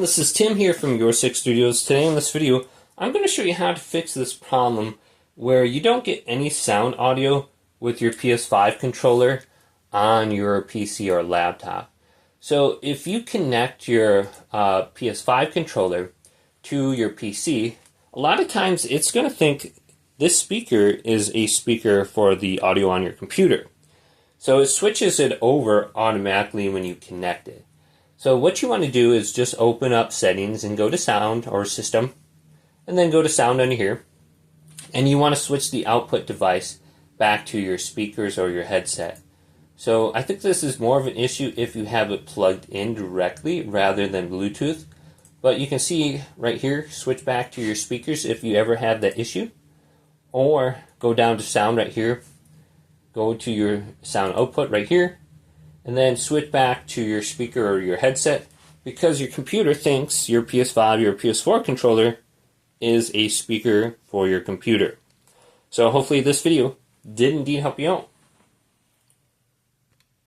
This is Tim here from Your Six Studios. Today in this video, I'm going to show you how to fix this problem where you don't get any sound audio with your PS5 controller on your PC or laptop. So if you connect your PS5 controller to your PC, a lot of times it's going to think this speaker is a speaker for the audio on your computer. So it switches it over automatically when you connect it. So what you want to do is just open up settings and go to sound or system, and then go to sound under here. And you want to switch the output device back to your speakers or your headset. So I think this is more of an issue if you have it plugged in directly rather than Bluetooth. But you can see right here, switch back to your speakers if you ever have that issue. Or go down to sound right here, go to your sound output right here, and then switch back to your speaker or your headset, because your computer thinks your PS5, your PS4 controller is a speaker for your computer. So hopefully this video did indeed help you out.